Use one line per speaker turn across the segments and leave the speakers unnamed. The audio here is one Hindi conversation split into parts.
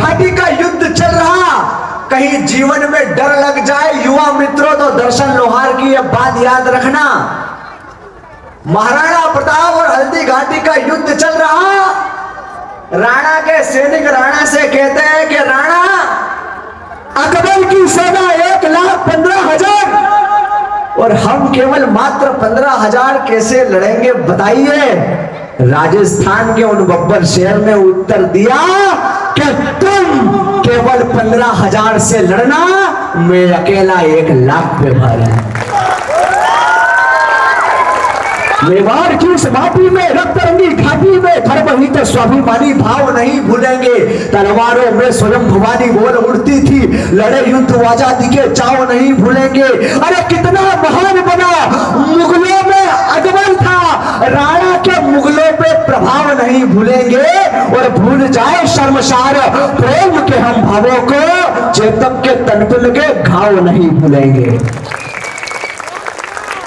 घाटी का युद्ध चल रहा, कहीं जीवन में डर लग जाए युवा मित्रों तो दर्शन लोहार की यह बात याद रखना। महाराणा प्रताप और हल्दी घाटी का युद्ध चल रहा, राणा के सैनिक राणा से कहते हैं कि राणा, अकबर की सेना 1,15,000 और हम केवल मात्र 15,000 कैसे लड़ेंगे बताइए। राजस्थान के उन बब्बर शेर ने उत्तर दिया कि तुम केवल 15,000 से लड़ना, मैं अकेला 1,00,000 पे भारी। मेवाड़ की उस माटी में रक्तरंगी घाटी में धर्म ही तो स्वाभिमानी भाव नहीं भूलेंगे। तलवारों में स्वयं भवानी बोल उड़ती थी, लड़े युद्ध आजादी के चाव नहीं भूलेंगे। अरे कितना महान बना, मुगलों में अकबर था, राणा के मुगलों पे प्रभाव नहीं भूलेंगे। और भूल जाए शर्मसार प्रेम के हम भावों को, चेतक के तन पे लगे घाव नहीं भूलेंगे।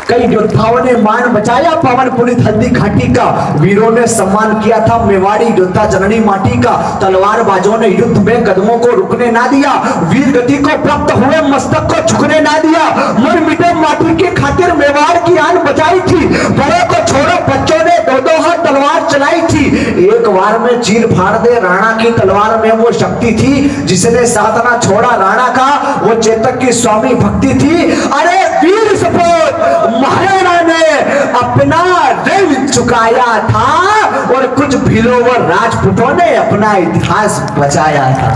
कई योद्धाओं ने मान बचाया पवन पुलित हल्दी घाटी का, वीरों ने सम्मान किया था मेवाड़ी योद्धा जननी माटी का। तलवारबाजों ने युद्ध में कदमों को रुकने ना दिया, वीर गति को प्राप्त हुए मस्तक को झुकने ना दिया। मर मिटे माटी की खातिर मेवाड़ की आन बचाई थी, बड़ों को छोड़ो बच्चों ने दो हाथ तलवार चलाई थी। एक बार में चीर फाड़ दे राणा की तलवार में वो शक्ति थी, जिसने साथ ना छोड़ा राणा का, वो चेतक की स्वामी भक्ति थी। अरे वीर सपूत महाराणा ने अपना ऋण चुकाया था और कुछ भीलों व राजपूतों ने अपना इतिहास बचाया था।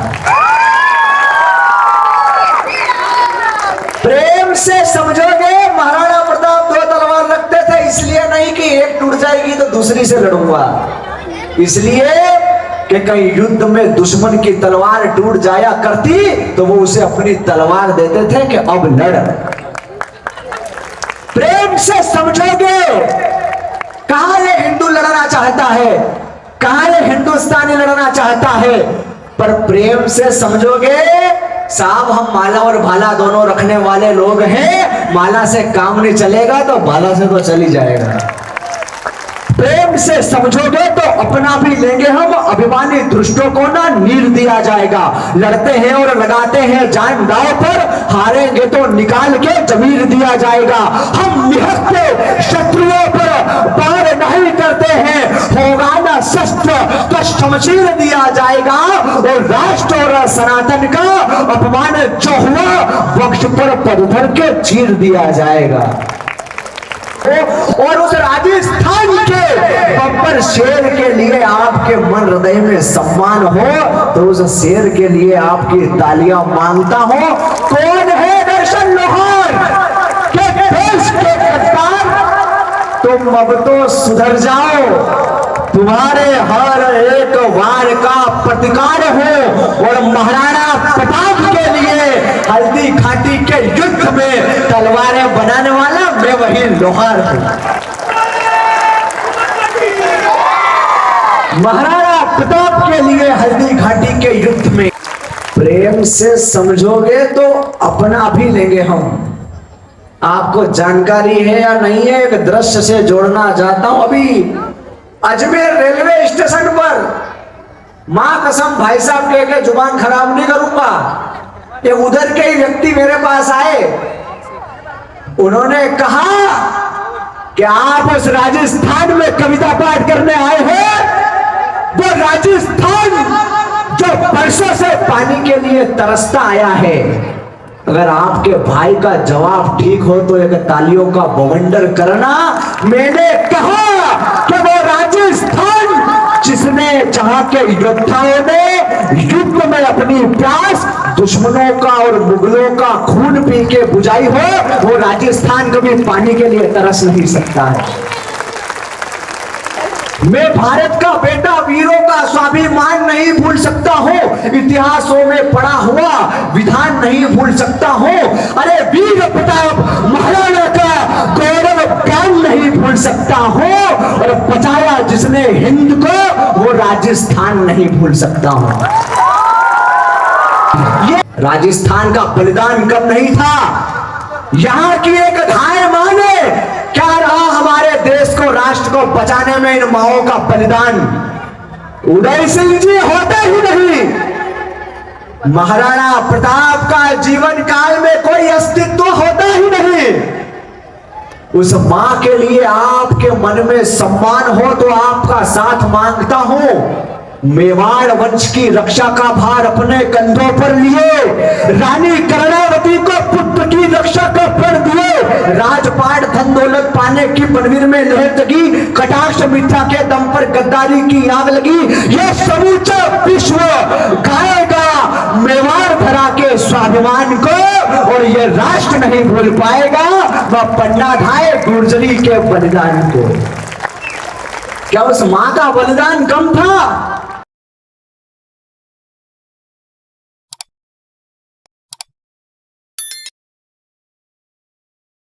प्रेम से समझोगे, महाराणा प्रताप 2 तलवार रखते थे, इसलिए नहीं कि एक टूट जाएगी तो दूसरी से लड़ूंगा, इसलिए कि कहीं युद्ध में दुश्मन की तलवार टूट जाया करती तो वो उसे अपनी तलवार देते थे कि अब लड़। प्रेम से समझोगे, कहां ये हिंदू लड़ना चाहता है, कहां ये हिंदुस्तानी लड़ना चाहता है, पर प्रेम से समझोगे साहब हम माला और भाला दोनों रखने वाले लोग हैं, माला से काम नहीं चलेगा तो भाला से तो चली जाएगा। प्रेम से समझोगे तो अपना भी लेंगे हम, अभिमानी दुष्टों को ना नीर दिया जाएगा। लड़ते हैं और लगाते हैं जान दांव पर, हारेंगे तो निकाल के जमीर दिया जाएगा। हम निहत्ते शत्रुओं पर वार नहीं करते हैं, होगा ना शस्त्र तो शमशीर दिया जाएगा। और राष्ट्र और सनातन का अपमान जो हुआ वक्ष पर पत्थर के चीर दिया जाएगा। और उस राजस्थान के बब्बर शेर के लिए आपके मन हृदय में सम्मान हो तो उस शेर के लिए आपकी तालियां मांगता हो। कौन है दर्शन लोहार के देश के गद्दार, तुम अब तो सुधर जाओ, तुम्हारे हर एक वार का प्रतिकार हो। और महाराणा प्रताप के लिए हल्दी घाटी के युद्ध में तलवारें बनाने वाला मैं वही लोहार हूं। महाराणा प्रताप के लिए हल्दी घाटी के युद्ध में प्रेम से समझोगे तो अपना भी लेंगे हम। आपको जानकारी है या नहीं है, एक दृश्य से जोड़ना चाहता हूं। अभी अजमेर रेलवे स्टेशन पर, मां कसम भाई साहब के जुबान खराब नहीं करूंगा, ये उधर के ही व्यक्ति मेरे पास आए, उन्होंने कहा कि आप उस राजस्थान में कविता पाठ करने आए हो, वो राजस्थान जो बरसों से पानी के लिए तरसता आया है। अगर आपके भाई का जवाब ठीक हो तो एक तालियों का बवंडर करना। मैंने कहा कि वो राजस्थान जिसने, जहां के योद्धाओं ने युद्ध में अपनी प्यास दुश्मनों का और मुगलों का खून पी के बुझाई हो, वो राजस्थान कभी पानी के लिए तरस नहीं सकता है। मैं भारत का बेटा, वीरों का स्वाभिमान नहीं भूल सकता हूँ, इतिहासों में पढ़ा हुआ विधान नहीं भूल सकता हूँ। अरे वीर प्रताप महाराणा का गौरव ज्ञान नहीं भूल सकता हूँ, और बचाया जिसने हिंद को वो राजस्थान नहीं भूल सकता हूँ। ये राजस्थान का बलिदान कम नहीं था, यहाँ की एक धाय माने क्या रहा हमारे देश को, राष्ट्र को बचाने में इन माओं का बलिदान। उदय सिंह जी होते ही नहीं, महाराणा प्रताप का जीवन काल में कोई अस्तित्व होता ही नहीं। उस मां के लिए आपके मन में सम्मान हो तो आपका साथ मांगता हूं। मेवाड़ वंश की रक्षा का भार अपने कंधों पर लिए रानी कर्णावती को पुत्र की रक्षा का प्रण दिए। राजपाट धन दौलत पाने की बनवीर में लहर जगी, कटाक्ष मिथ्या के दम पर गद्दारी की आग लगी। यह समूचा विश्व गाएगा मेवाड़ धरा के स्वाभिमान को, और यह राष्ट्र नहीं भूल पाएगा वह पन्ना ढाए गुर्जरी के बलिदान को। क्या उस मां का बलिदान कम था?